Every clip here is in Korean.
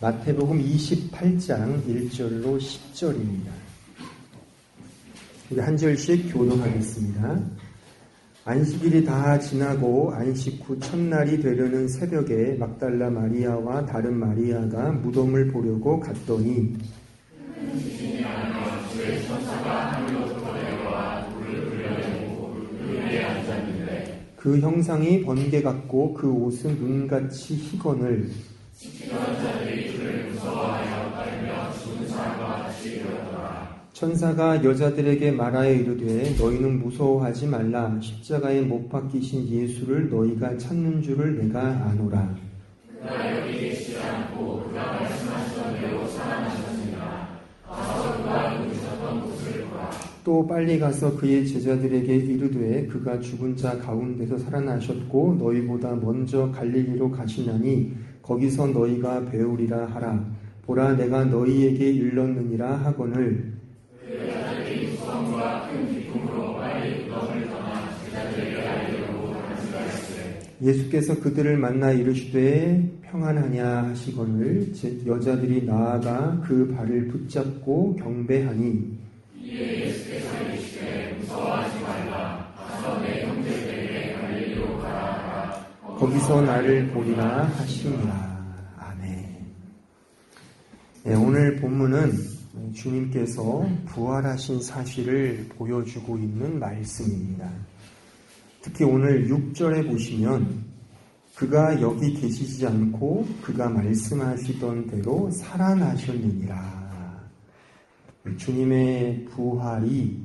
마태복음 28장 1절로 10절입니다. 우리 한 절씩 교독하겠습니다. 안식일이 다 지나고 안식 후 첫날이 되려는 새벽에 막달라 마리아와 다른 마리아가 무덤을 보려고 갔더니 그 형상이 번개 같고 그 옷은 눈같이 희건을 천사가 여자들에게 말하여 이르되 너희는 무서워하지 말라. 십자가에 못 박히신 예수를 너희가 찾는 줄을 내가 아노라. 그가 여기 계시지 않고 그가 말씀하시던 대로 살아나셨습니다. 가서 그가 누우셨던 곳을 보라. 또 빨리 가서 그의 제자들에게 이르되 그가 죽은 자 가운데서 살아나셨고 너희보다 먼저 갈릴리로 가시나니 거기서 너희가 배우리라 하라. 보라 내가 너희에게 일렀느니라 하거늘 예수께서 그들을 만나 이르시되 평안하냐 하시거늘 여자들이 나아가 그 발을 붙잡고 경배하니 예수께서 이르시되 무서워하지 말라. 가서 내 형제들에게 갈릴리로 가라. 거기서 나를 보리라 하시니라. 아멘. 네, 오늘 본문은 주님께서 부활하신 사실을 보여주고 있는 말씀입니다. 특히 오늘 6절에 보시면 그가 여기 계시지 않고 그가 말씀하시던 대로 살아나셨느니라. 주님의 부활이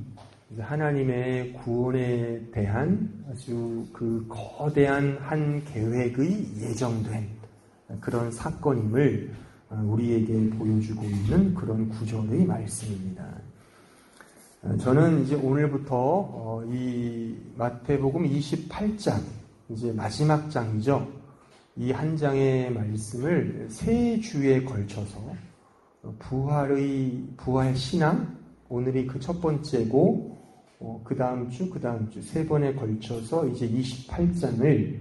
하나님의 구원에 대한 아주 그 거대한 한 계획의 예정된 그런 사건임을 우리에게 보여주고 있는 그런 구절의 말씀입니다. 저는 이제 오늘부터 이 마태복음 28장, 이제 마지막 장이죠. 이 한 장의 말씀을 세 주에 걸쳐서 부활 신앙, 오늘이 그 첫 번째고, 그 다음 주 세 번에 걸쳐서 이제 28장을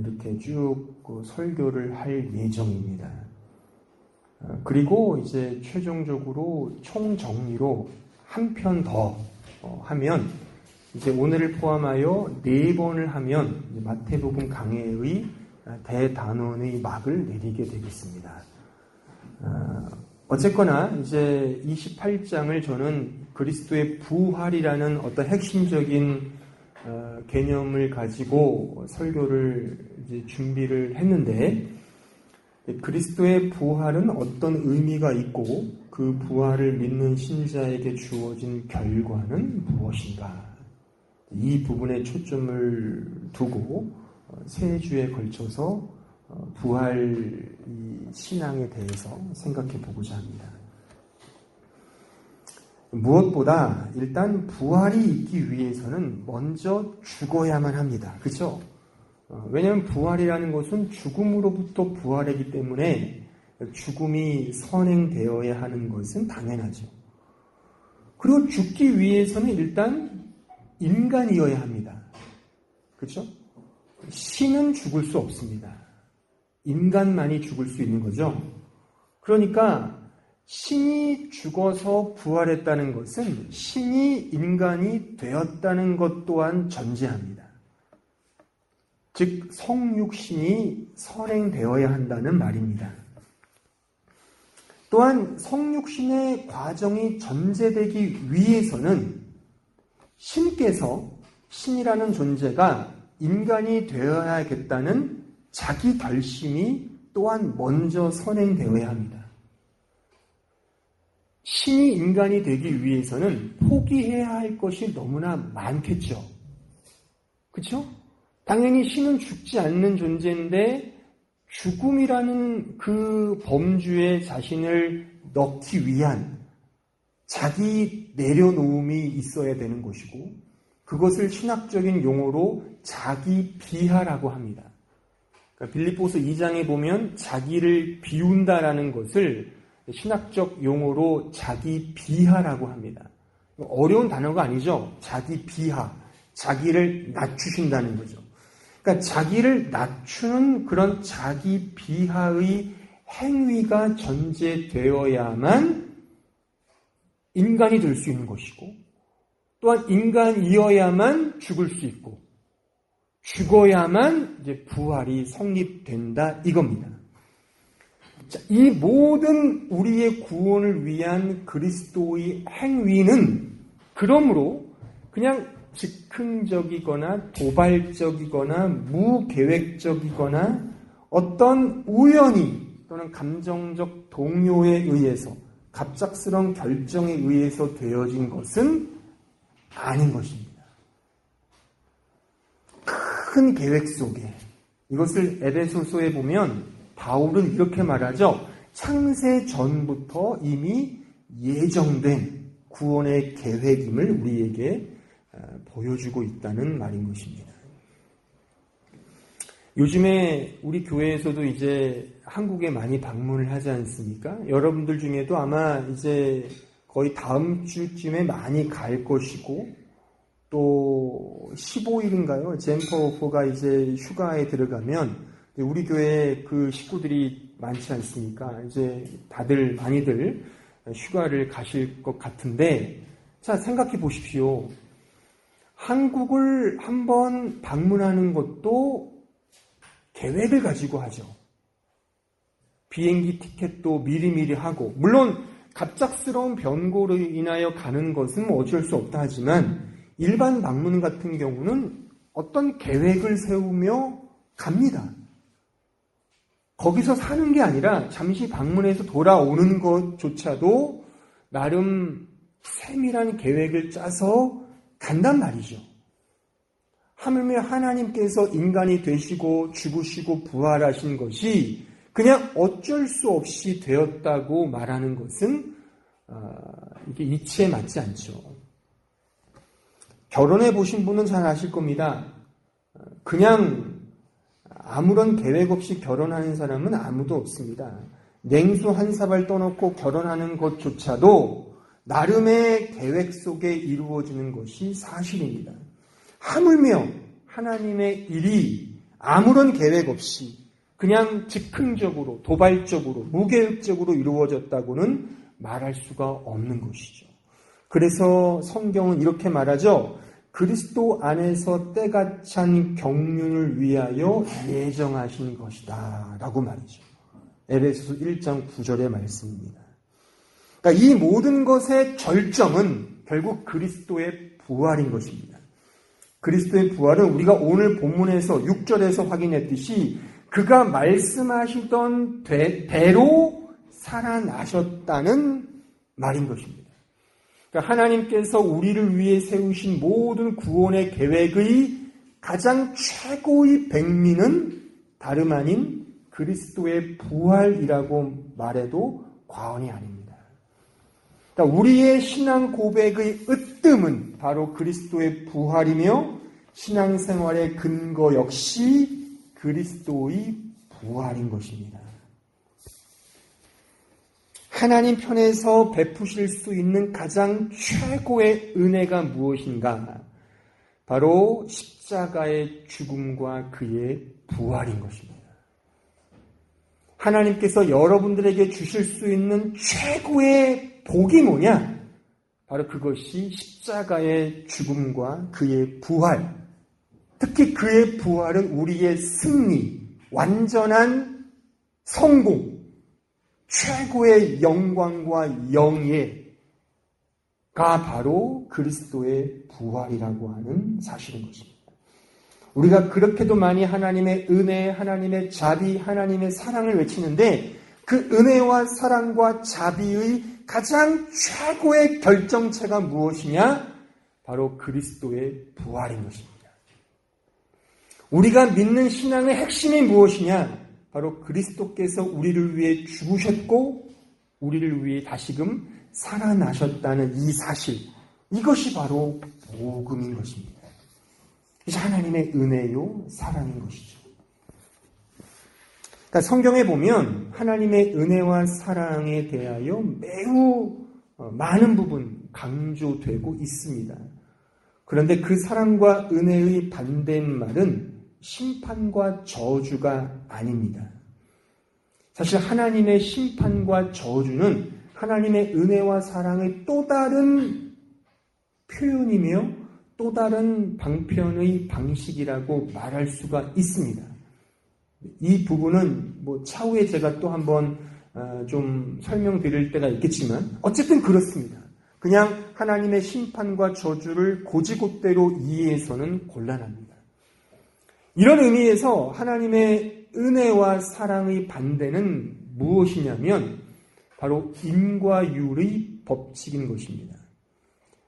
이렇게 쭉 설교를 할 예정입니다. 그리고 이제 최종적으로 총정리로 한 편 더 하면 이제 오늘을 포함하여 4번을 하면 마태복음 강해의 대단원의 막을 내리게 되겠습니다. 어쨌거나 이제 28장을 저는 그리스도의 부활이라는 어떤 핵심적인 개념을 가지고 설교를 이제 준비를 했는데 그리스도의 부활은 어떤 의미가 있고 그 부활을 믿는 신자에게 주어진 결과는 무엇인가? 이 부분에 초점을 두고 세 주에 걸쳐서 부활 신앙에 대해서 생각해 보고자 합니다. 무엇보다 일단 부활이 있기 위해서는 먼저 죽어야만 합니다. 그렇죠? 왜냐하면 부활이라는 것은 죽음으로부터 부활이기 때문에 죽음이 선행되어야 하는 것은 당연하죠. 그리고 죽기 위해서는 일단 인간이어야 합니다. 그렇죠? 신은 죽을 수 없습니다. 인간만이 죽을 수 있는 거죠. 그러니까 신이 죽어서 부활했다는 것은 신이 인간이 되었다는 것 또한 전제합니다. 즉 성육신이 선행되어야 한다는 말입니다. 또한 성육신의 과정이 전제되기 위해서는 신께서 신이라는 존재가 인간이 되어야겠다는 자기 결심이 또한 먼저 선행되어야 합니다. 신이 인간이 되기 위해서는 포기해야 할 것이 너무나 많겠죠. 그렇죠? 당연히 신은 죽지 않는 존재인데 죽음이라는 그 범주에 자신을 넣기 위한 자기 내려놓음이 있어야 되는 것이고 그것을 신학적인 용어로 자기 비하라고 합니다. 그러니까 빌립보서 2장에 보면 자기를 비운다라는 것을 신학적 용어로 자기 비하라고 합니다. 어려운 단어가 아니죠. 자기 비하, 자기를 낮추신다는 거죠. 그러니까 자기를 낮추는 그런 자기 비하의 행위가 전제되어야만 인간이 될 수 있는 것이고, 또한 인간이어야만 죽을 수 있고, 죽어야만 이제 부활이 성립된다 이겁니다. 자, 이 모든 우리의 구원을 위한 그리스도의 행위는 그러므로 그냥 즉흥적이거나 도발적이거나 무계획적이거나 어떤 우연히 또는 감정적 동요에 의해서 갑작스러운 결정에 의해서 되어진 것은 아닌 것입니다. 큰 계획 속에, 이것을 에베소서에 보면 바울은 이렇게 말하죠. 창세 전부터 이미 예정된 구원의 계획임을 우리에게 보여주고 있다는 말인 것입니다. 요즘에 우리 교회에서도 이제 한국에 많이 방문을 하지 않습니까? 여러분들 중에도 아마 이제 거의 다음 주쯤에 많이 갈 것이고, 또 15일인가요? 젠퍼워퍼가 이제 휴가에 들어가면 우리 교회 그 식구들이 많지 않습니까? 이제 다들 많이들 휴가를 가실 것 같은데, 자, 생각해 보십시오. 한국을 한번 방문하는 것도 계획을 가지고 하죠. 비행기 티켓도 미리미리 하고, 물론 갑작스러운 변고로 인하여 가는 것은 어쩔 수 없다 하지만 일반 방문 같은 경우는 어떤 계획을 세우며 갑니다. 거기서 사는 게 아니라 잠시 방문해서 돌아오는 것조차도 나름 세밀한 계획을 짜서 간단 말이죠. 하물며 하나님께서 인간이 되시고 죽으시고 부활하신 것이 그냥 어쩔 수 없이 되었다고 말하는 것은 이게 이치에 맞지 않죠. 결혼해 보신 분은 잘 아실 겁니다. 그냥 아무런 계획 없이 결혼하는 사람은 아무도 없습니다. 냉수 한 사발 떠놓고 결혼하는 것조차도 나름의 계획 속에 이루어지는 것이 사실입니다. 하물며 하나님의 일이 아무런 계획 없이 그냥 즉흥적으로, 도발적으로, 무계획적으로 이루어졌다고는 말할 수가 없는 것이죠. 그래서 성경은 이렇게 말하죠. 그리스도 안에서 때가 찬 경륜을 위하여 예정하신 것이다 라고 말이죠. 에베소서 1장 9절의 말씀입니다. 그러니까 이 모든 것의 절정은 결국 그리스도의 부활인 것입니다. 그리스도의 부활은 우리가 오늘 본문에서 6절에서 확인했듯이 그가 말씀하시던 대로 살아나셨다는 말인 것입니다. 그러니까 하나님께서 우리를 위해 세우신 모든 구원의 계획의 가장 최고의 백미는 다름 아닌 그리스도의 부활이라고 말해도 과언이 아닙니다. 그러니까 우리의 신앙 고백의 으뜸은 바로 그리스도의 부활이며 신앙생활의 근거 역시 그리스도의 부활인 것입니다. 하나님 편에서 베푸실 수 있는 가장 최고의 은혜가 무엇인가? 바로 십자가의 죽음과 그의 부활인 것입니다. 하나님께서 여러분들에게 주실 수 있는 최고의 복이 뭐냐? 바로 그것이 십자가의 죽음과 그의 부활. 특히 그의 부활은 우리의 승리, 완전한 성공, 최고의 영광과 영예가 바로 그리스도의 부활이라고 하는 사실인 것입니다. 우리가 그렇게도 많이 하나님의 은혜, 하나님의 자비, 하나님의 사랑을 외치는데 그 은혜와 사랑과 자비의 가장 최고의 결정체가 무엇이냐? 바로 그리스도의 부활인 것입니다. 우리가 믿는 신앙의 핵심이 무엇이냐? 바로 그리스도께서 우리를 위해 죽으셨고 우리를 위해 다시금 살아나셨다는 이 사실, 이것이 바로 복음인 것입니다. 이것이 하나님의 은혜요 사랑인 것이죠. 그러니까 성경에 보면 하나님의 은혜와 사랑에 대하여 매우 많은 부분 강조되고 있습니다. 그런데 그 사랑과 은혜의 반대말은 심판과 저주가 아닙니다. 사실 하나님의 심판과 저주는 하나님의 은혜와 사랑의 또 다른 표현이며 또 다른 방편의 방식이라고 말할 수가 있습니다. 이 부분은 차후에 제가 또 한번 좀 설명드릴 때가 있겠지만 어쨌든 그렇습니다. 그냥 하나님의 심판과 저주를 고지곳대로 이해해서는 곤란합니다. 이런 의미에서 하나님의 은혜와 사랑의 반대는 무엇이냐면 바로 인과 율의 법칙인 것입니다.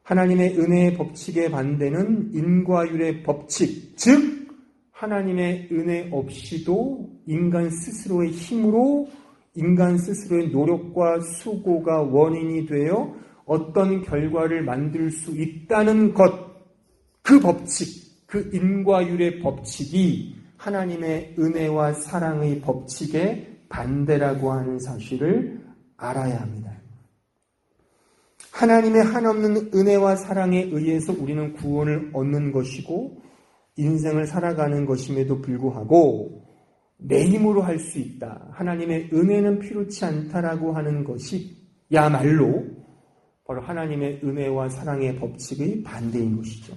하나님의 은혜의 법칙의 반대는 인과 율의 법칙, 즉 하나님의 은혜 없이도 인간 스스로의 힘으로 인간 스스로의 노력과 수고가 원인이 되어 어떤 결과를 만들 수 있다는 것, 그 법칙, 그 인과율의 법칙이 하나님의 은혜와 사랑의 법칙의 반대라고 하는 사실을 알아야 합니다. 하나님의 한없는 은혜와 사랑에 의해서 우리는 구원을 얻는 것이고 인생을 살아가는 것임에도 불구하고 내 힘으로 할 수 있다. 하나님의 은혜는 필요치 않다라고 하는 것이 야말로 바로 하나님의 은혜와 사랑의 법칙의 반대인 것이죠.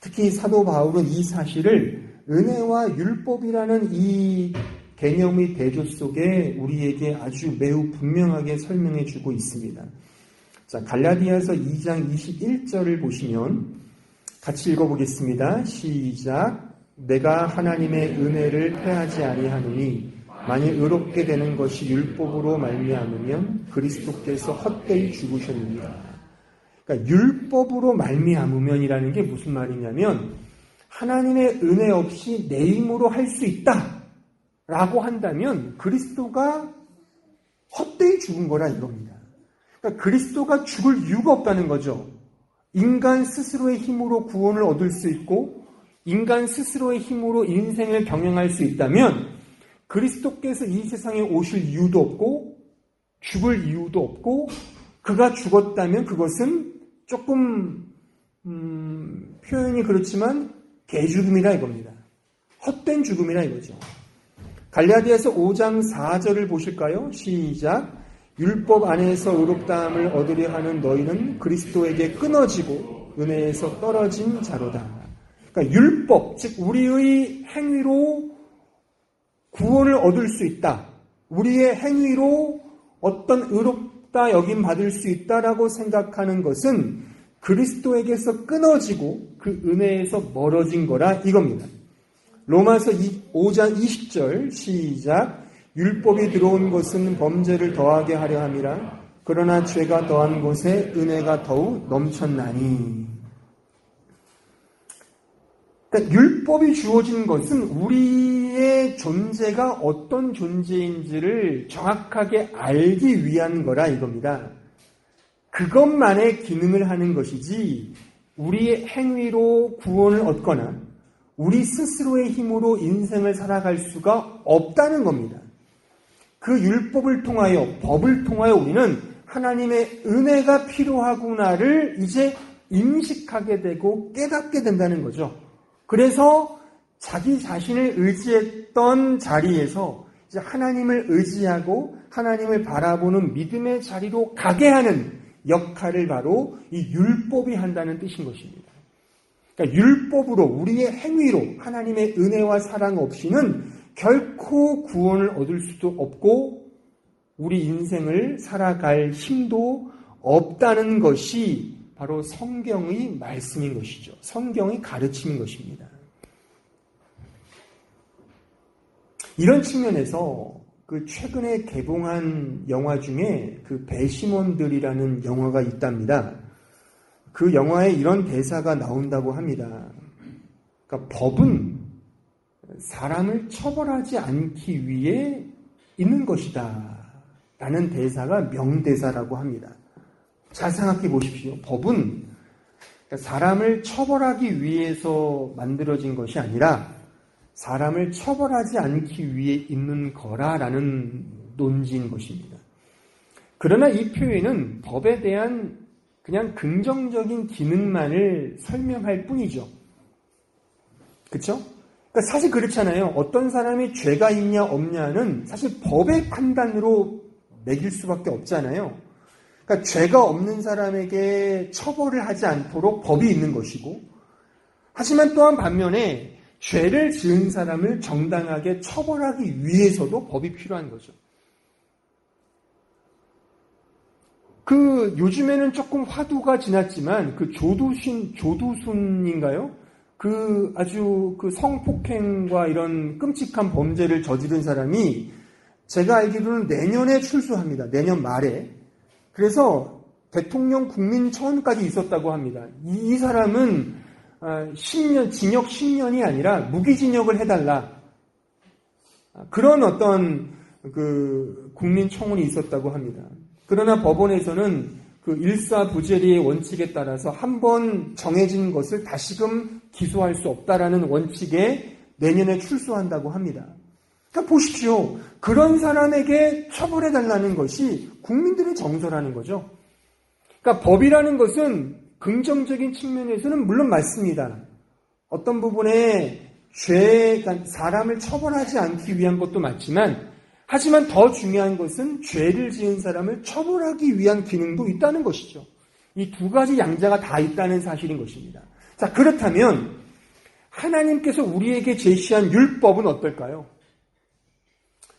특히 사도 바울은 이 사실을 은혜와 율법이라는 이 개념의 대조 속에 우리에게 아주 매우 분명하게 설명해 주고 있습니다. 자, 갈라디아서 2장 21절을 보시면 같이 읽어보겠습니다. 시작. 내가 하나님의 은혜를 패하지 아니하노니 만일 의롭게 되는 것이 율법으로 말미암으면 그리스도께서 헛되이 죽으셨느니라. 그러니까 율법으로 말미암으면이라는 게 무슨 말이냐면 하나님의 은혜 없이 내 힘으로 할 수 있다라고 한다면 그리스도가 헛되이 죽은 거라 이겁니다. 그러니까 그리스도가 죽을 이유가 없다는 거죠. 인간 스스로의 힘으로 구원을 얻을 수 있고 인간 스스로의 힘으로 인생을 경영할 수 있다면 그리스도께서 이 세상에 오실 이유도 없고 죽을 이유도 없고 그가 죽었다면 그것은 조금 표현이 그렇지만 개죽음이라 이겁니다. 헛된 죽음이라 이거죠. 갈라디아서 5장 4절을 보실까요? 시작. 율법 안에서 의롭다함을 얻으려 하는 너희는 그리스도에게 끊어지고 은혜에서 떨어진 자로다. 그러니까 율법, 즉 우리의 행위로 구원을 얻을 수 있다. 우리의 행위로 어떤 의롭다 여김 받을 수 있다라고 생각하는 것은 그리스도에게서 끊어지고 그 은혜에서 멀어진 거라 이겁니다. 로마서 5장 20절 시작. 율법이 들어온 것은 범죄를 더하게 하려 함이라. 그러나 죄가 더한 곳에 은혜가 더욱 넘쳤나니. 그러니까 율법이 주어진 것은 우리의 존재가 어떤 존재인지를 정확하게 알기 위한 거라 이겁니다. 그것만의 기능을 하는 것이지 우리의 행위로 구원을 얻거나 우리 스스로의 힘으로 인생을 살아갈 수가 없다는 겁니다. 그 율법을 통하여, 법을 통하여 우리는 하나님의 은혜가 필요하구나를 이제 인식하게 되고 깨닫게 된다는 거죠. 그래서 자기 자신을 의지했던 자리에서 이제 하나님을 의지하고 하나님을 바라보는 믿음의 자리로 가게 하는 역할을 바로 이 율법이 한다는 뜻인 것입니다. 그러니까 율법으로 우리의 행위로 하나님의 은혜와 사랑 없이는 결코 구원을 얻을 수도 없고 우리 인생을 살아갈 힘도 없다는 것이 바로 성경의 말씀인 것이죠. 성경의 가르침인 것입니다. 이런 측면에서 그 최근에 개봉한 영화 중에 그 배심원들이라는 영화가 있답니다. 그 영화에 이런 대사가 나온다고 합니다. 그러니까 법은 사람을 처벌하지 않기 위해 있는 것이다 라는 대사가 명대사라고 합니다. 잘 생각해 보십시오. 법은 사람을 처벌하기 위해서 만들어진 것이 아니라 사람을 처벌하지 않기 위해 있는 거라라는 논지인 것입니다. 그러나 이 표현은 법에 대한 그냥 긍정적인 기능만을 설명할 뿐이죠. 그렇죠? 그러니까 사실 그렇잖아요. 어떤 사람이 죄가 있냐 없냐는 사실 법의 판단으로 매길 수밖에 없잖아요. 그러니까 죄가 없는 사람에게 처벌을 하지 않도록 법이 있는 것이고, 하지만 또한 반면에 죄를 지은 사람을 정당하게 처벌하기 위해서도 법이 필요한 거죠. 요즘에는 조금 화두가 지났지만 조두순인가요? 아주 성폭행과 이런 끔찍한 범죄를 저지른 사람이 제가 알기로는 내년에 출소합니다. 내년 말에. 그래서 대통령 국민청원까지 있었다고 합니다. 이 사람은 10년, 징역 10년이 아니라 무기징역을 해달라. 그런 어떤 국민청원이 있었다고 합니다. 그러나 법원에서는 일사부재리의 원칙에 따라서 한 번 정해진 것을 다시금 기소할 수 없다라는 원칙에 내년에 출소한다고 합니다. 그러니까 보십시오. 그런 사람에게 처벌해달라는 것이 국민들의 정서라는 거죠. 그러니까 법이라는 것은 긍정적인 측면에서는 물론 맞습니다. 어떤 부분에 그러니까 사람을 처벌하지 않기 위한 것도 맞지만, 하지만 더 중요한 것은 죄를 지은 사람을 처벌하기 위한 기능도 있다는 것이죠. 이 두 가지 양자가 다 있다는 사실인 것입니다. 자, 그렇다면 하나님께서 우리에게 제시한 율법은 어떨까요?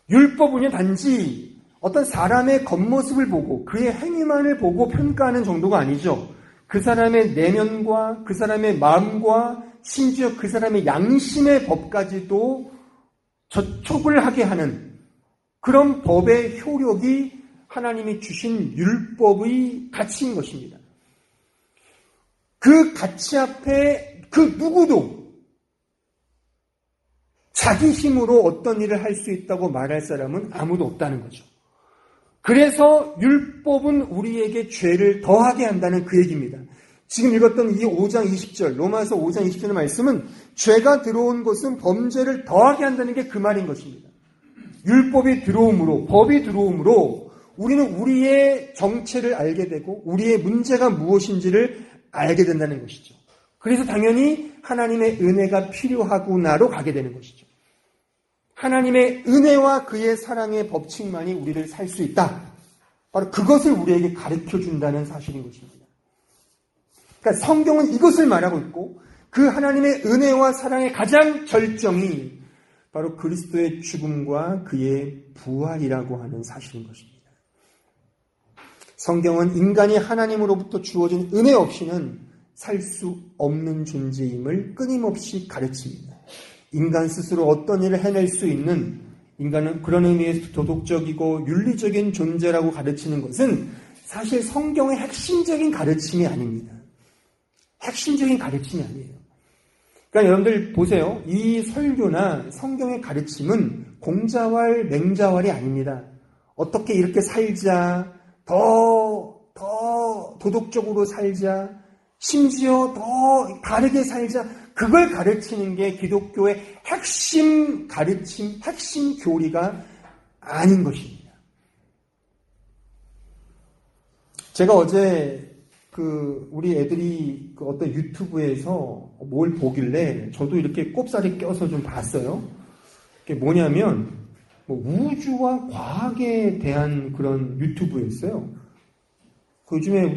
율법은요, 단지 어떤 사람의 겉모습을 보고 그의 행위만을 보고 평가하는 정도가 아니죠. 그 사람의 내면과 그 사람의 마음과 심지어 그 사람의 양심의 법까지도 저촉을 하게 하는 그런 법의 효력이 하나님이 주신 율법의 가치인 것입니다. 그 가치 앞에 그 누구도 자기 힘으로 어떤 일을 할 수 있다고 말할 사람은 아무도 없다는 거죠. 그래서 율법은 우리에게 죄를 더하게 한다는 그 얘기입니다. 지금 읽었던 이 5장 20절, 로마서 5장 20절의 말씀은 죄가 들어온 것은 범죄를 더하게 한다는 게 그 말인 것입니다. 율법이 들어옴으로, 법이 들어옴으로 우리는 우리의 정체를 알게 되고 우리의 문제가 무엇인지를 알게 된다는 것이죠. 그래서 당연히 하나님의 은혜가 필요하구나로 가게 되는 것이죠. 하나님의 은혜와 그의 사랑의 법칙만이 우리를 살 수 있다. 바로 그것을 우리에게 가르쳐준다는 사실인 것입니다. 그러니까 성경은 이것을 말하고 있고, 그 하나님의 은혜와 사랑의 가장 절정이 바로 그리스도의 죽음과 그의 부활이라고 하는 사실인 것입니다. 성경은 인간이 하나님으로부터 주어진 은혜 없이는 살 수 없는 존재임을 끊임없이 가르칩니다. 인간 스스로 어떤 일을 해낼 수 있는, 인간은 그런 의미에서 도덕적이고 윤리적인 존재라고 가르치는 것은 사실 성경의 핵심적인 가르침이 아닙니다. 핵심적인 가르침이 아니에요. 그러니까 여러분들 보세요. 이 설교나 성경의 가르침은 공자왈, 맹자왈이 아닙니다. 어떻게 이렇게 살자, 더 도덕적으로 살자, 심지어 더 다르게 살자, 그걸 가르치는 게 기독교의 핵심 가르침, 핵심 교리가 아닌 것입니다. 제가 어제 우리 애들이 어떤 유튜브에서 뭘 보길래 저도 이렇게 꼽사리 껴서 좀 봤어요. 그게 뭐냐면, 우주와 과학에 대한 그런 유튜브였어요. 요즘에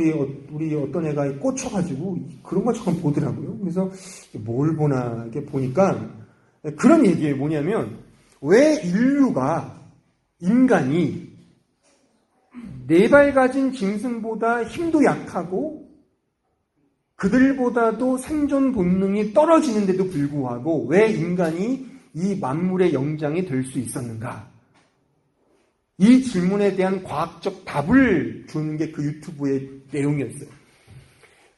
우리 어떤 애가 꽂혀가지고 그런 거 조금 보더라고요. 그래서 뭘 보나 이렇게 보니까 그런 얘기예요. 뭐냐면, 왜 인간이 네 발 가진 짐승보다 힘도 약하고 그들보다도 생존 본능이 떨어지는데도 불구하고 왜 인간이 이 만물의 영장이 될 수 있었는가? 이 질문에 대한 과학적 답을 주는 게 그 유튜브의 내용이었어요.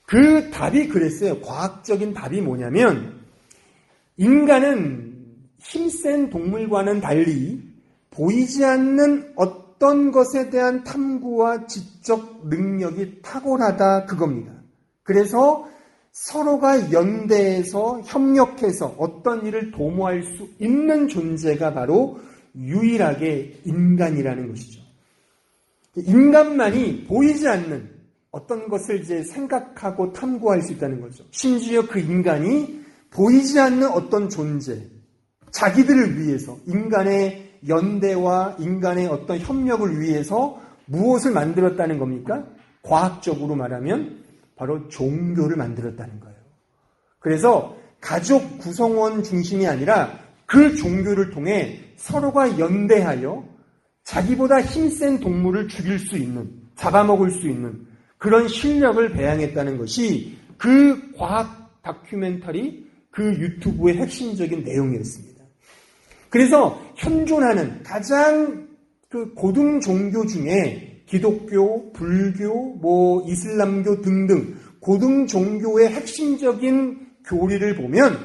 그 답이 그랬어요. 과학적인 답이 뭐냐면, 인간은 힘센 동물과는 달리 보이지 않는 어떤 것에 대한 탐구와 지적 능력이 탁월하다, 그겁니다. 그래서 서로가 연대해서 협력해서 어떤 일을 도모할 수 있는 존재가 바로 유일하게 인간이라는 것이죠. 인간만이 보이지 않는 어떤 것을 이제 생각하고 탐구할 수 있다는 거죠. 심지어 그 인간이 보이지 않는 어떤 존재, 자기들을 위해서, 인간의 연대와 인간의 어떤 협력을 위해서 무엇을 만들었다는 겁니까? 과학적으로 말하면 바로 종교를 만들었다는 거예요. 그래서 가족 구성원 중심이 아니라 그 종교를 통해 서로가 연대하여 자기보다 힘센 동물을 죽일 수 있는, 잡아먹을 수 있는 그런 실력을 배양했다는 것이 그 과학 다큐멘터리, 그 유튜브의 핵심적인 내용이었습니다. 그래서 현존하는 가장 그 고등 종교 중에 기독교, 불교, 이슬람교 등등 고등 종교의 핵심적인 교리를 보면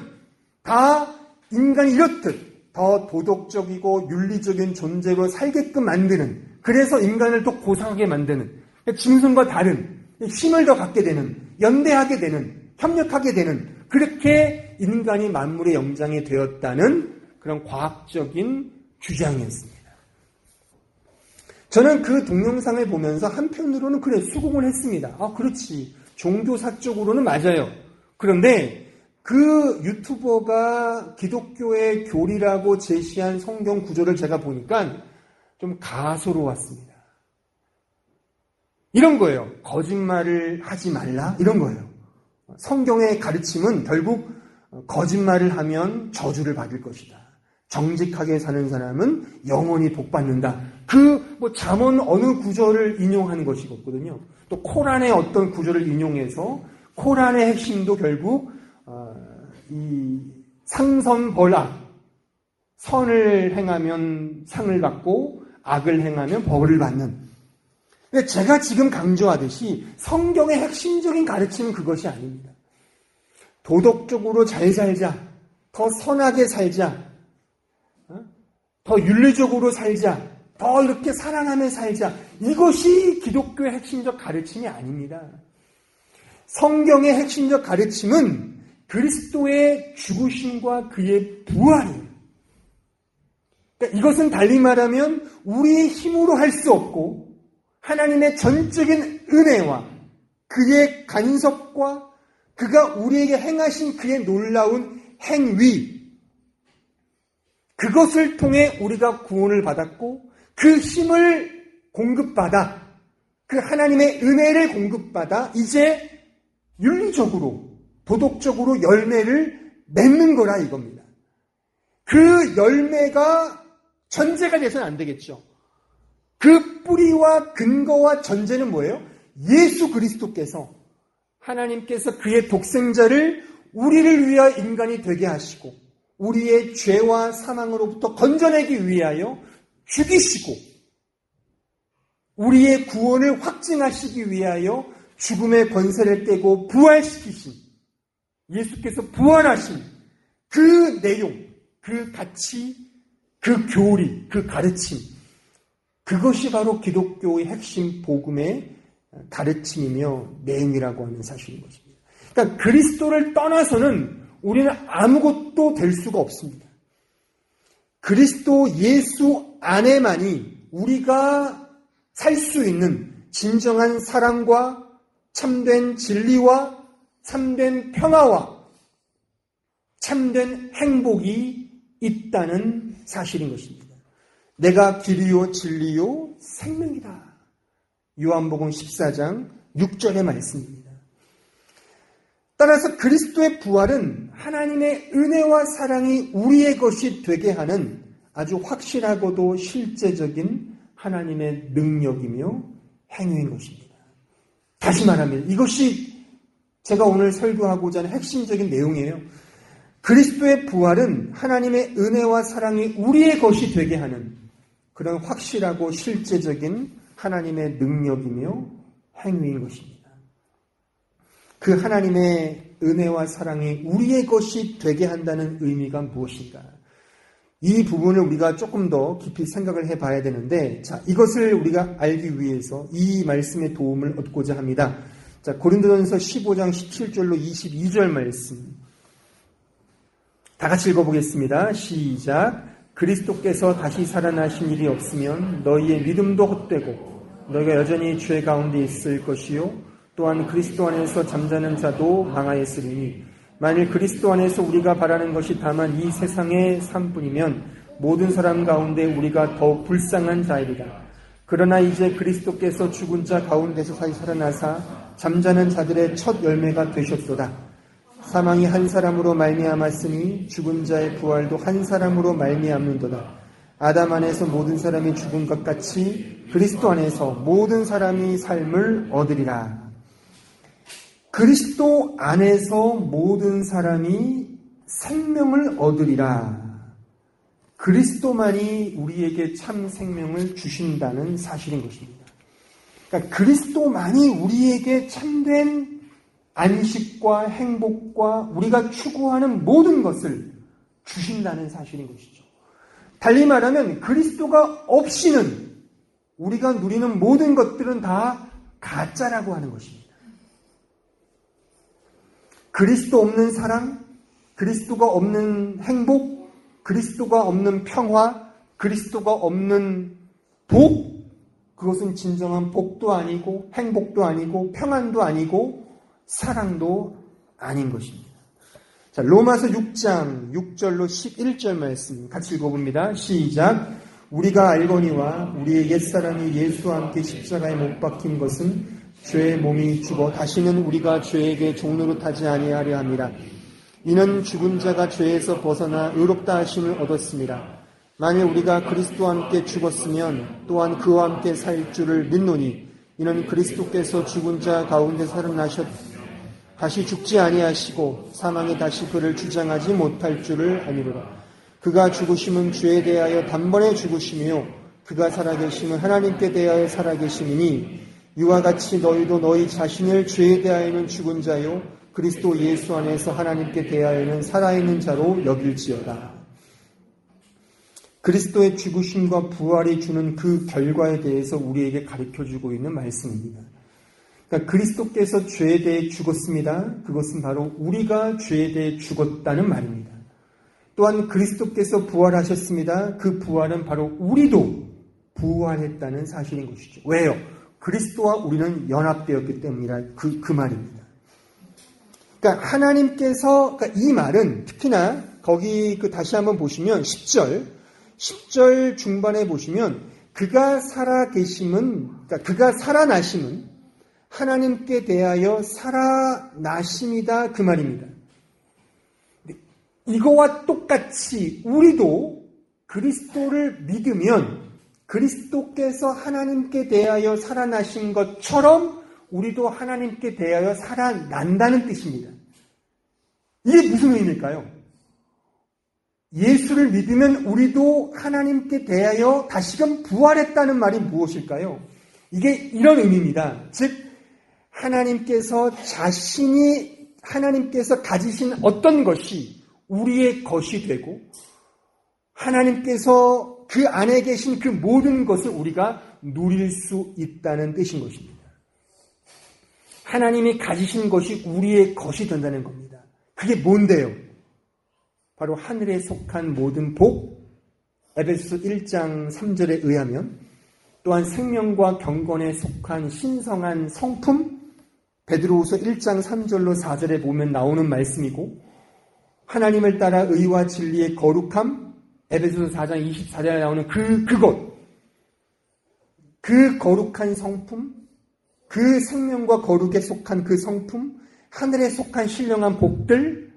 다 인간이 이렇듯 더 도덕적이고 윤리적인 존재로 살게끔 만드는, 그래서 인간을 더 고상하게 만드는, 짐승과 다른 힘을 더 갖게 되는, 연대하게 되는, 협력하게 되는, 그렇게 인간이 만물의 영장이 되었다는 그런 과학적인 주장이었습니다. 저는 그 동영상을 보면서 한편으로는 그래 수긍을 했습니다. 그렇지. 종교사적으로는 맞아요. 그런데 그 유튜버가 기독교의 교리라고 제시한 성경 구절을 제가 보니까 좀 가소로웠습니다. 이런 거예요. 거짓말을 하지 말라? 이런 거예요. 성경의 가르침은 결국 거짓말을 하면 저주를 받을 것이다. 정직하게 사는 사람은 영원히 복받는다. 잠언 어느 구절을 인용하는 것이거든요. 또 코란의 어떤 구절을 인용해서 코란의 핵심도 결국 이 상선벌악, 선을 행하면 상을 받고 악을 행하면 벌을 받는. 근데 제가 지금 강조하듯이 성경의 핵심적인 가르침은 그것이 아닙니다. 도덕적으로 잘 살자, 더 선하게 살자, 더 윤리적으로 살자, 더 이렇게 사랑하며 살자, 이것이 기독교의 핵심적 가르침이 아닙니다. 성경의 핵심적 가르침은 그리스도의 죽으심과 그의 부활이에요. 그러니까 이것은 달리 말하면 우리의 힘으로 할 수 없고 하나님의 전적인 은혜와 그의 간섭과 그가 우리에게 행하신 그의 놀라운 행위, 그것을 통해 우리가 구원을 받았고 그 힘을 공급받아, 그 하나님의 은혜를 공급받아 이제 윤리적으로, 도덕적으로 열매를 맺는 거라 이겁니다. 그 열매가 전제가 돼서는 안 되겠죠. 그 뿌리와 근거와 전제는 뭐예요? 예수 그리스도께서, 하나님께서 그의 독생자를 우리를 위하여 인간이 되게 하시고 우리의 죄와 사망으로부터 건져내기 위하여 죽이시고 우리의 구원을 확증하시기 위하여 죽음의 권세를 깨고 부활시키신, 예수께서 부활하신 그 내용, 그 가치, 그 교리, 그 가르침, 그것이 바로 기독교의 핵심 복음의 가르침이며 내용이라고 하는 사실인 것입니다. 그러니까 그리스도를 떠나서는 우리는 아무것도 될 수가 없습니다. 그리스도 예수 안에만이 우리가 살 수 있는 진정한 사랑과 참된 진리와 참된 평화와 참된 행복이 있다는 사실인 것입니다. 내가 길이요 진리요 생명이다. 요한복음 14장 6절의 말씀입니다. 따라서 그리스도의 부활은 하나님의 은혜와 사랑이 우리의 것이 되게 하는 아주 확실하고도 실제적인 하나님의 능력이며 행위인 것입니다. 다시 말하면 이것이 제가 오늘 설교하고자 하는 핵심적인 내용이에요. 그리스도의 부활은 하나님의 은혜와 사랑이 우리의 것이 되게 하는 그런 확실하고 실제적인 하나님의 능력이며 행위인 것입니다. 그 하나님의 은혜와 사랑이 우리의 것이 되게 한다는 의미가 무엇인가? 이 부분을 우리가 조금 더 깊이 생각을 해봐야 되는데, 자, 이것을 우리가 알기 위해서 이 말씀의 도움을 얻고자 합니다. 자, 고린도전서 15장 17절로 22절 말씀. 다 같이 읽어보겠습니다. 시작. 그리스도께서 다시 살아나신 일이 없으면 너희의 믿음도 헛되고 너희가 여전히 죄 가운데 있을 것이요 또한 그리스도 안에서 잠자는 자도 망하였으니 만일 그리스도 안에서 우리가 바라는 것이 다만 이 세상의 삶뿐이면 모든 사람 가운데 우리가 더욱 불쌍한 자이리라. 그러나 이제 그리스도께서 죽은 자 가운데서 다시 살아나사 잠자는 자들의 첫 열매가 되셨도다. 사망이 한 사람으로 말미암았으니 죽은 자의 부활도 한 사람으로 말미암는도다. 아담 안에서 모든 사람이 죽은 것 같이 그리스도 안에서 모든 사람이 삶을 얻으리라. 그리스도 안에서 모든 사람이 생명을 얻으리라. 그리스도만이 우리에게 참 생명을 주신다는 사실인 것입니다. 그러니까 그리스도만이 우리에게 참된 안식과 행복과 우리가 추구하는 모든 것을 주신다는 사실인 것이죠. 달리 말하면 그리스도가 없이는 우리가 누리는 모든 것들은 다 가짜라고 하는 것입니다. 그리스도 없는 사랑, 그리스도가 없는 행복, 그리스도가 없는 평화, 그리스도가 없는 복, 그것은 진정한 복도 아니고 행복도 아니고 평안도 아니고 사랑도 아닌 것입니다. 자, 로마서 6장 6절로 11절 말씀 같이 읽어봅니다. 시작. 우리가 알거니와 우리의 옛사람이 예수와 함께 십자가에 못 박힌 것은 죄의 몸이 죽어 다시는 우리가 죄에게 종노릇하지 아니하려 함이라. 이는 죽은 자가 죄에서 벗어나 의롭다 하심을 얻었습니다. 만일 우리가 그리스도와 함께 죽었으면 또한 그와 함께 살 줄을 믿노니 이는 그리스도께서 죽은 자 가운데 살아나셨 다시 죽지 아니하시고 사망이 다시 그를 주장하지 못할 줄을 아미로라. 그가 죽으심은 죄에 대하여 단번에 죽으심이요 그가 살아계심은 하나님께 대하여 살아계심이니 이와 같이 너희도 너희 자신을 죄에 대하여는 죽은 자요 그리스도 예수 안에서 하나님께 대하여는 살아있는 자로 여길지어다. 그리스도의 죽으심과 부활이 주는 그 결과에 대해서 우리에게 가르쳐주고 있는 말씀입니다. 그러니까 그리스도께서 죄에 대해 죽었습니다. 그것은 바로 우리가 죄에 대해 죽었다는 말입니다. 또한 그리스도께서 부활하셨습니다. 그 부활은 바로 우리도 부활했다는 사실인 것이죠. 왜요? 그리스도와 우리는 연합되었기 때문이라 그 말입니다. 그러니까 하나님께서, 그러니까 이 말은 특히나 거기 다시 한번 보시면 10절 중반에 보시면 그가 살아계심은, 그러니까 그가 살아나심은 하나님께 대하여 살아나심이다 그 말입니다. 이거와 똑같이 우리도 그리스도를 믿으면 그리스도께서 하나님께 대하여 살아나신 것처럼 우리도 하나님께 대하여 살아난다는 뜻입니다. 이게 무슨 의미일까요? 예수를 믿으면 우리도 하나님께 대하여 다시금 부활했다는 말이 무엇일까요? 이게 이런 의미입니다. 즉 하나님께서 가지신 어떤 것이 우리의 것이 되고 하나님께서 그 안에 계신 그 모든 것을 우리가 누릴 수 있다는 뜻인 것입니다. 하나님이 가지신 것이 우리의 것이 된다는 겁니다. 그게 뭔데요? 바로 하늘에 속한 모든 복, 에베소서 1장 3절에 의하면 또한 생명과 경건에 속한 신성한 성품, 베드로후서 1장 3절로 4절에 보면 나오는 말씀이고 하나님을 따라 의와 진리의 거룩함, 에베소서 4장 24절에 나오는 그것, 그 거룩한 성품, 그 생명과 거룩에 속한 그 성품, 하늘에 속한 신령한 복들,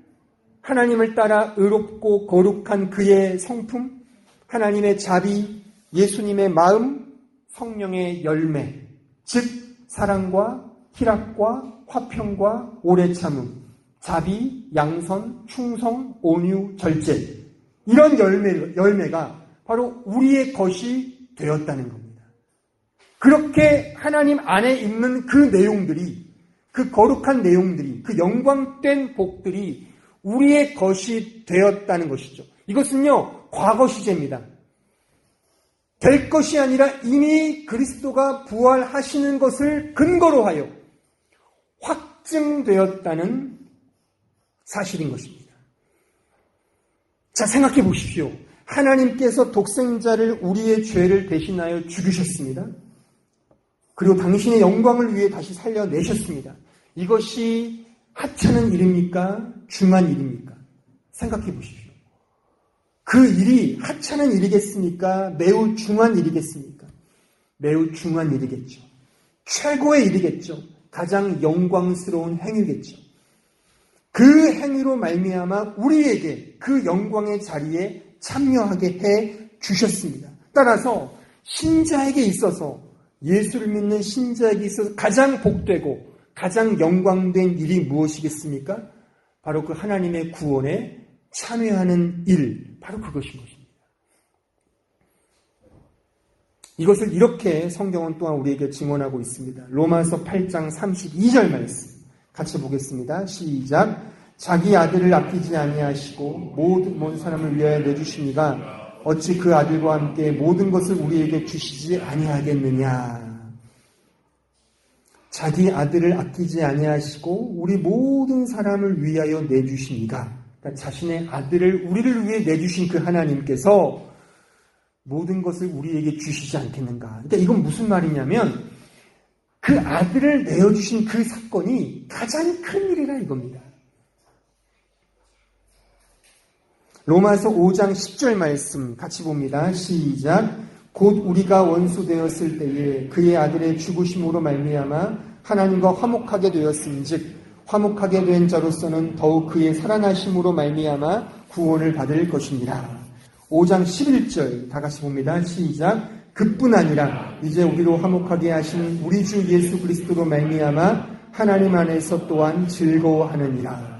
하나님을 따라 의롭고 거룩한 그의 성품, 하나님의 자비, 예수님의 마음, 성령의 열매, 즉 사랑과 희락과 화평과 오래 참음, 자비, 양선, 충성, 온유, 절제, 이런 열매가 바로 우리의 것이 되었다는 겁니다. 그렇게 하나님 안에 있는 그 내용들이, 그 거룩한 내용들이, 그 영광된 복들이 우리의 것이 되었다는 것이죠. 이것은요, 과거 시제입니다. 될 것이 아니라 이미 그리스도가 부활하시는 것을 근거로 하여 확증되었다는 사실인 것입니다. 자, 생각해 보십시오. 하나님께서 독생자를 우리의 죄를 대신하여 죽이셨습니다. 그리고 당신의 영광을 위해 다시 살려내셨습니다. 이것이 하찮은 일입니까? 중한 일입니까? 생각해 보십시오. 그 일이 하찮은 일이겠습니까? 매우 중한 일이겠습니까? 매우 중한 일이겠죠. 최고의 일이겠죠. 가장 영광스러운 행위겠죠. 그 행위로 말미암아 우리에게 그 영광의 자리에 참여하게 해 주셨습니다. 따라서 신자에게 있어서, 예수를 믿는 신자에게 있어서 가장 복되고 가장 영광된 일이 무엇이겠습니까? 바로 그 하나님의 구원에 참여하는 일, 바로 그것인 것입니다. 이것을 이렇게 성경은 또한 우리에게 증언하고 있습니다. 로마서 8장 32절 말씀 같이 보겠습니다. 시작. 자기 아들을 아끼지 아니하시고 모든 사람을 위하여 내주시니가 어찌 그 아들과 함께 모든 것을 우리에게 주시지 아니하겠느냐. 자기 아들을 아끼지 아니하시고 우리 모든 사람을 위하여 내주시니가, 그러니까 자신의 아들을 우리를 위해 내주신 그 하나님께서 모든 것을 우리에게 주시지 않겠는가. 그러니까 이건 무슨 말이냐면 그 아들을 내어주신 그 사건이 가장 큰 일이라 이겁니다. 로마서 5장 10절 말씀 같이 봅니다. 시작. 곧 우리가 원수 되었을 때에 그의 아들의 죽으심으로 말미암아 하나님과 화목하게 되었음즉 화목하게 된 자로서는 더욱 그의 살아나심으로 말미암아 구원을 받을 것입니다. 5장 11절 다 같이 봅니다. 시작. 그뿐 아니라 이제 우리로 화목하게 하신 우리 주 예수 그리스도로 말미암아 하나님 안에서 또한 즐거워하느니라.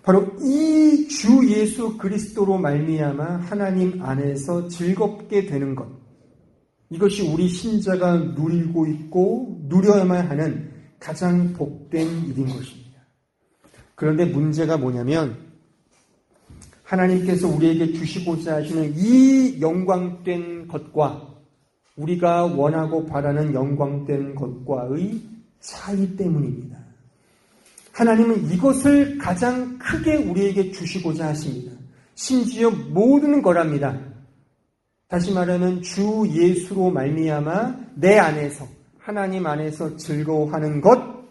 바로 이 주 예수 그리스도로 말미암아 하나님 안에서 즐겁게 되는 것, 이것이 우리 신자가 누리고 있고 누려야만 하는 가장 복된 일인 것입니다. 그런데 문제가 뭐냐면 하나님께서 우리에게 주시고자 하시는 이 영광된 것과 우리가 원하고 바라는 영광된 것과의 차이 때문입니다. 하나님은 이것을 가장 크게 우리에게 주시고자 하십니다. 심지어 모든 거랍니다. 다시 말하면 주 예수로 말미암아 내 안에서, 하나님 안에서 즐거워하는 것,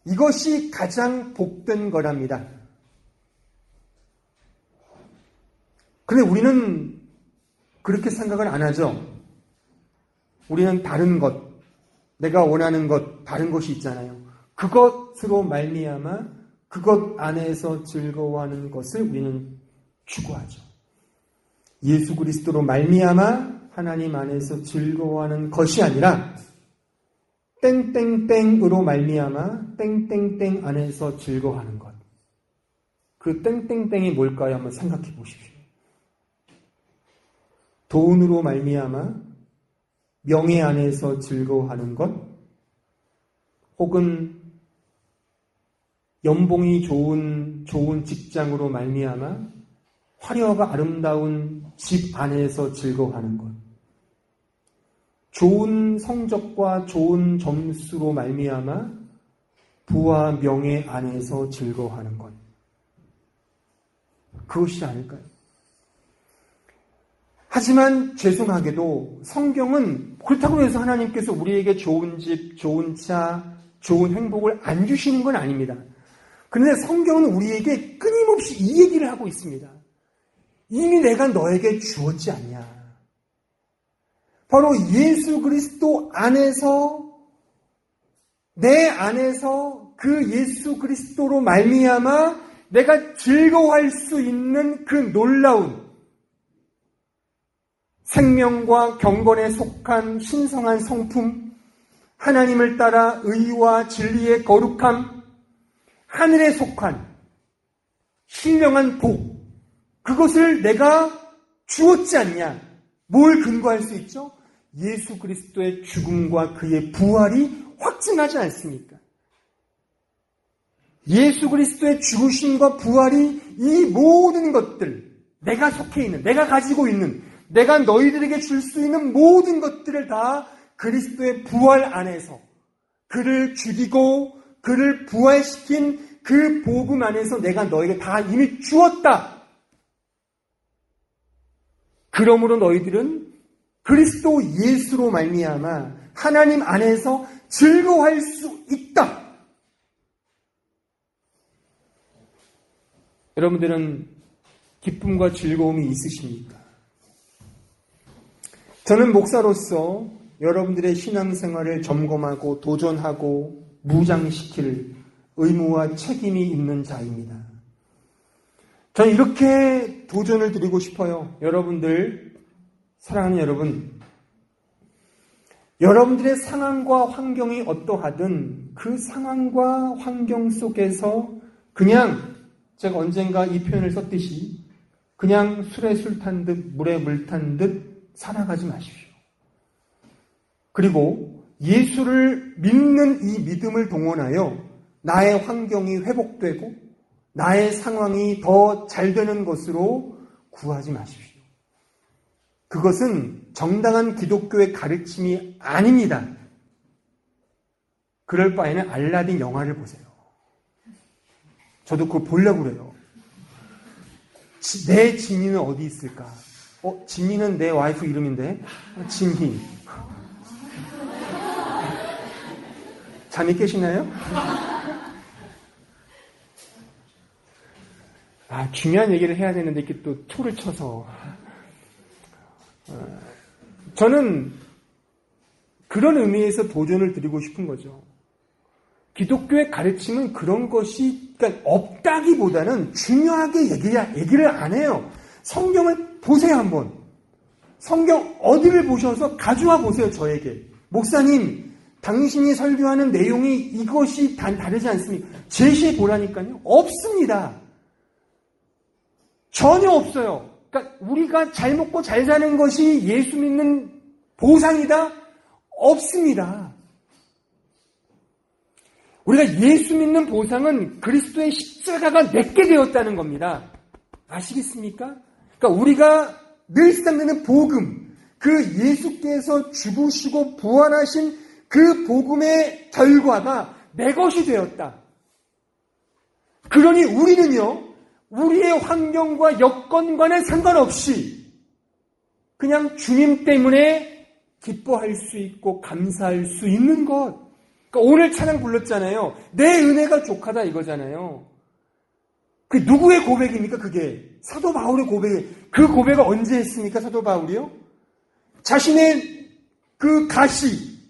이것이 가장 복된 거랍니다. 그런데 우리는 그렇게 생각을 안 하죠. 우리는 다른 것, 내가 원하는 것, 다른 것이 있잖아요. 그것으로 말미암아 그것 안에서 즐거워하는 것을 우리는 추구하죠. 예수 그리스도로 말미암아 하나님 안에서 즐거워하는 것이 아니라 땡땡땡으로 말미암아 땡땡땡 안에서 즐거워하는 것. 그 땡땡땡이 뭘까요? 한번 생각해 보십시오. 돈으로 말미암아 명예 안에서 즐거워하는 것, 혹은 연봉이 좋은 직장으로 말미암아 화려하고 아름다운 집 안에서 즐거워하는 것, 좋은 성적과 좋은 점수로 말미암아 부와 명예 안에서 즐거워하는 것, 그것이 아닐까요? 하지만 죄송하게도 성경은 그렇다고 해서 하나님께서 우리에게 좋은 집, 좋은 차, 좋은 행복을 안 주시는 건 아닙니다. 그런데 성경은 우리에게 끊임없이 이 얘기를 하고 있습니다. 이미 내가 너에게 주었지 않냐. 바로 예수 그리스도 안에서, 내 안에서 그 예수 그리스도로 말미암아 내가 즐거워할 수 있는 그 놀라운 생명과 경건에 속한 신성한 성품, 하나님을 따라 의와 진리의 거룩함, 하늘에 속한 신령한 복, 그것을 내가 주었지 않냐. 뭘 근거할 수 있죠? 예수 그리스도의 죽음과 그의 부활이 확증하지 않습니까? 예수 그리스도의 죽으심과 부활이 이 모든 것들, 내가 속해 있는, 내가 가지고 있는, 내가 너희들에게 줄 수 있는 모든 것들을 다 그리스도의 부활 안에서 그를 죽이고 그를 부활시킨 그 복음 안에서 내가 너에게 다 이미 주었다. 그러므로 너희들은 그리스도 예수로 말미암아 하나님 안에서 즐거워할 수 있다. 여러분들은 기쁨과 즐거움이 있으십니까? 저는 목사로서 여러분들의 신앙생활을 점검하고 도전하고 무장시킬 의무와 책임이 있는 자입니다. 저는 이렇게 도전을 드리고 싶어요. 여러분들, 사랑하는 여러분, 여러분들의 상황과 환경이 어떠하든 그 상황과 환경 속에서 그냥 제가 언젠가 이 표현을 썼듯이 그냥 술에 술 탄 듯 물에 물 탄 듯 살아가지 마십시오. 그리고 예수를 믿는 이 믿음을 동원하여 나의 환경이 회복되고 나의 상황이 더 잘 되는 것으로 구하지 마십시오. 그것은 정당한 기독교의 가르침이 아닙니다. 그럴 바에는 알라딘 영화를 보세요. 저도 그거 보려고 그래요. 내 진이는 어디 있을까? 진이는 내 와이프 이름인데 진희. 잠이 깨시나요? 중요한 얘기를 해야 되는데 이렇게 또 토를 쳐서 저는 그런 의미에서 도전을 드리고 싶은 거죠. 기독교의 가르침은 그런 것이 그러니까 없다기보다는 중요하게 얘기를 안 해요. 성경을 보세요 한번. 성경 어디를 보셔서 가져와 보세요 저에게. 목사님 당신이 설교하는 내용이 이것이 다르지 않습니까? 제시해 보라니까요. 없습니다. 전혀 없어요. 그러니까 우리가 잘 먹고 잘 사는 것이 예수 믿는 보상이다? 없습니다. 우리가 예수 믿는 보상은 그리스도의 십자가가 맺게 되었다는 겁니다. 아시겠습니까? 그러니까 우리가 늘상 듣는 복음, 그 예수께서 죽으시고 부활하신 그 복음의 결과가 내 것이 되었다. 그러니 우리는요, 우리의 환경과 여건과는 상관없이 그냥 주님 때문에 기뻐할 수 있고 감사할 수 있는 것. 그러니까 오늘 찬양 불렀잖아요. 내 은혜가 족하다 이거잖아요. 그 누구의 고백입니까? 그게 사도 바울의 고백. 그 고백을 언제 했습니까? 사도 바울이요? 자신의 그 가시,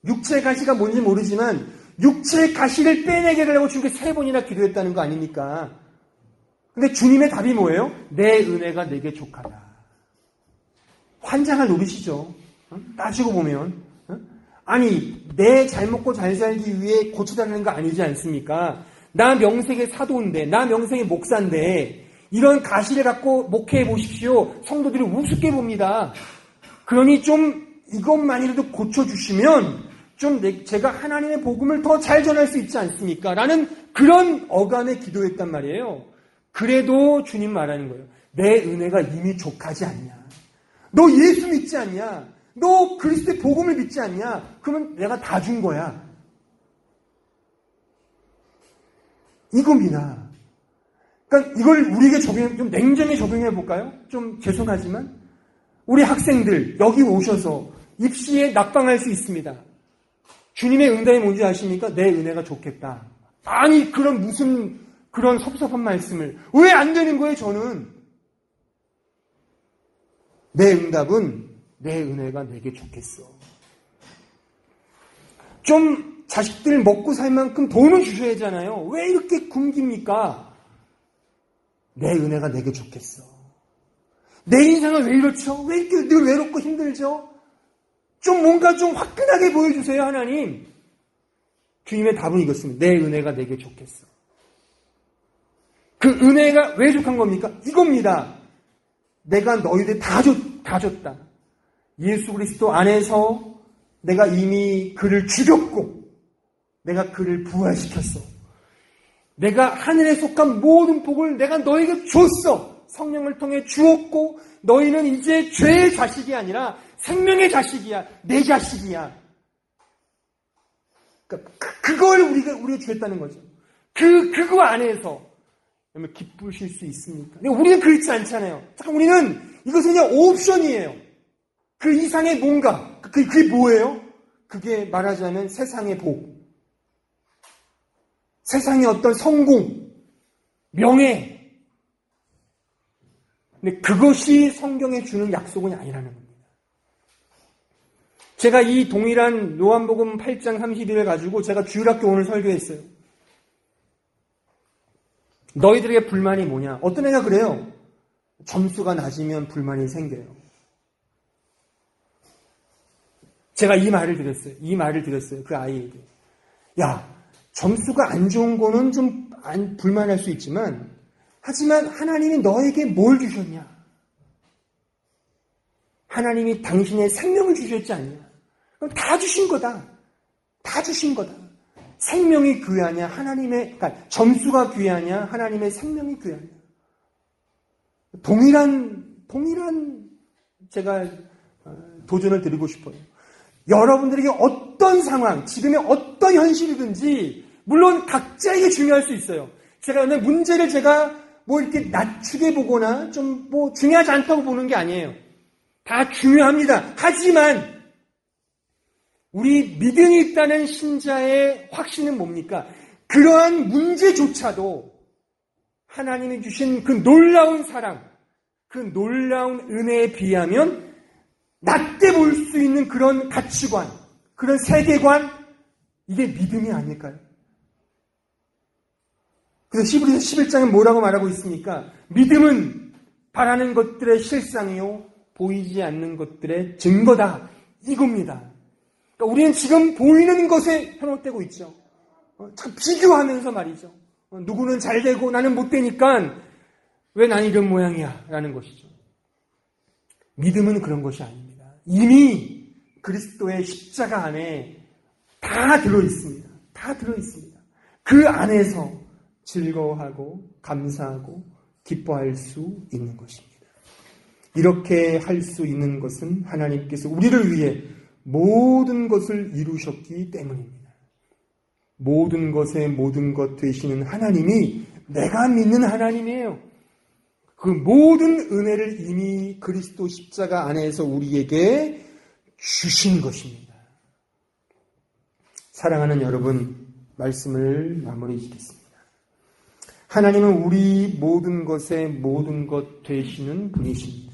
육체 가시가 뭔지 모르지만 육체 가시를 빼내게 하려고 주님께 3번이나 기도했다는 거 아닙니까? 근데 주님의 답이 뭐예요? 내 은혜가 내게 족하다. 환장을 노리시죠. 따지고 보면. 아니, 내 잘 먹고 잘 살기 위해 고쳐달라는 거 아니지 않습니까? 나 명색의 사도인데, 나 명색의 목사인데, 이런 가시를 갖고 목회해 보십시오. 성도들이 우습게 봅니다. 그러니 좀 이것만이라도 고쳐주시면 좀 제가 하나님의 복음을 더 잘 전할 수 있지 않습니까? 라는 그런 어간에 기도했단 말이에요. 그래도 주님 말하는 거예요. 내 은혜가 이미 족하지 않냐? 너 예수 믿지 않냐? 너 그리스도의 복음을 믿지 않냐? 그러면 내가 다 준 거야. 이겁니다. 그러니까 이걸 우리에게 좀 냉정히 적용해 볼까요? 좀 죄송하지만 우리 학생들 여기 오셔서 입시에 낙방할 수 있습니다. 주님의 응답이 뭔지 아십니까? 내 은혜가 좋겠다. 아니 그런 무슨 그런 섭섭한 말씀을 왜 안 되는 거예요? 저는 내 응답은 내 은혜가 내게 좋겠어. 좀 자식들 먹고 살 만큼 돈을 주셔야 하잖아요. 왜 이렇게 굶깁니까? 내 은혜가 내게 좋겠어. 내 인생은 왜 이렇죠? 왜 이렇게 늘 외롭고 힘들죠? 좀 뭔가 좀 화끈하게 보여주세요, 하나님. 주님의 답은 이것입니다. 내 은혜가 내게 좋겠어. 그 은혜가 왜 족한 겁니까? 이겁니다. 내가 너희들 다 줬다. 예수 그리스도 안에서 내가 이미 그를 죽였고 내가 그를 부활시켰어. 내가 하늘에 속한 모든 복을 내가 너에게 줬어. 성령을 통해 주었고 너희는 이제 죄의 자식이 아니라 생명의 자식이야. 내 자식이야. 그러니까 그걸 우리가 주겠다는 거죠. 그거 안에서 그러면 기쁘실 수 있습니까? 근데 우리는 그렇지 않잖아요. 잠깐 우리는 이것은 그냥 옵션이에요. 그 이상의 뭔가. 그게 뭐예요? 그게 말하자면 세상의 복. 세상의 어떤 성공, 명예, 근데 그것이 성경에 주는 약속은 아니라는 겁니다. 제가 이 동일한 요한복음 8장 30일을 가지고 제가 주일학교 오늘 설교했어요. 너희들에게 불만이 뭐냐? 어떤 애가 그래요. 점수가 낮으면 불만이 생겨요. 제가 이 말을 드렸어요. 그 아이에게. 야, 점수가 안 좋은 거는 좀 불만할 수 있지만, 하지만 하나님이 너에게 뭘 주셨냐? 하나님이 당신의 생명을 주셨지 않냐? 그럼 다 주신 거다. 다 주신 거다. 생명이 귀하냐? 그러니까 점수가 귀하냐? 하나님의 생명이 귀하냐? 동일한 제가 도전을 드리고 싶어요. 여러분들에게 어떤 상황, 지금의 어떤 현실이든지 물론 각자에게 중요할 수 있어요. 제가 문제를 이렇게 낮추게 보거나 좀 중요하지 않다고 보는 게 아니에요. 다 중요합니다. 하지만 우리 믿음이 있다는 신자의 확신은 뭡니까? 그러한 문제조차도 하나님이 주신 그 놀라운 사랑, 그 놀라운 은혜에 비하면 낮게 볼 수 있는 그런 가치관, 그런 세계관, 이게 믿음이 아닐까요? 그래서 히브리서 11장은 뭐라고 말하고 있습니까? 믿음은 바라는 것들의 실상이요 보이지 않는 것들의 증거다. 이겁니다. 그러니까 우리는 지금 보이는 것에 현혹되고 있죠. 참 비교하면서 말이죠. 누구는 잘 되고 나는 못 되니까 왜 난 이런 모양이야? 라는 것이죠. 믿음은 그런 것이 아닙니다. 이미 그리스도의 십자가 안에 다 들어있습니다. 다 들어있습니다. 그 안에서 즐거워하고 감사하고 기뻐할 수 있는 것입니다. 이렇게 할 수 있는 것은 하나님께서 우리를 위해 모든 것을 이루셨기 때문입니다. 모든 것의 모든 것 되시는 하나님이 내가 믿는 하나님이에요. 그 모든 은혜를 이미 그리스도 십자가 안에서 우리에게 주신 것입니다. 사랑하는 여러분, 말씀을 마무리 짓겠습니다. 하나님은 우리 모든 것의 모든 것 되시는 분이십니다.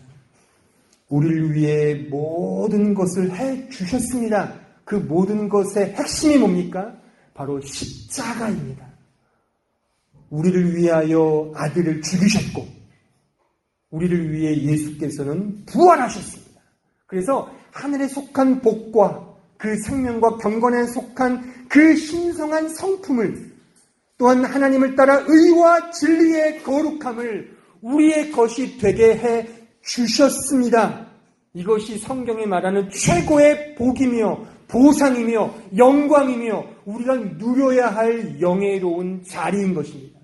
우리를 위해 모든 것을 해 주셨습니다. 그 모든 것의 핵심이 뭡니까? 바로 십자가입니다. 우리를 위하여 아들을 죽이셨고 우리를 위해 예수께서는 부활하셨습니다. 그래서 하늘에 속한 복과 그 생명과 경건에 속한 그 신성한 성품을 또한 하나님을 따라 의와 진리의 거룩함을 우리의 것이 되게 해 주셨습니다. 이것이 성경이 말하는 최고의 복이며 보상이며 영광이며 우리가 누려야 할 영예로운 자리인 것입니다.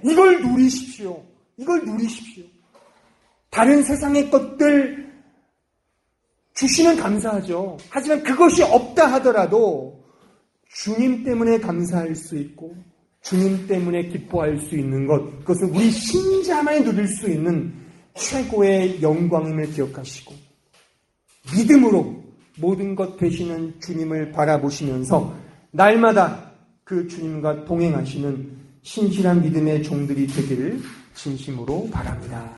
이걸 누리십시오. 이걸 누리십시오. 다른 세상의 것들 주시면 감사하죠. 하지만 그것이 없다 하더라도 주님 때문에 감사할 수 있고 주님 때문에 기뻐할 수 있는 것, 그것은 우리 신자만이 누릴 수 있는 최고의 영광임을 기억하시고 믿음으로 모든 것 되시는 주님을 바라보시면서 날마다 그 주님과 동행하시는 신실한 믿음의 종들이 되기를 진심으로 바랍니다.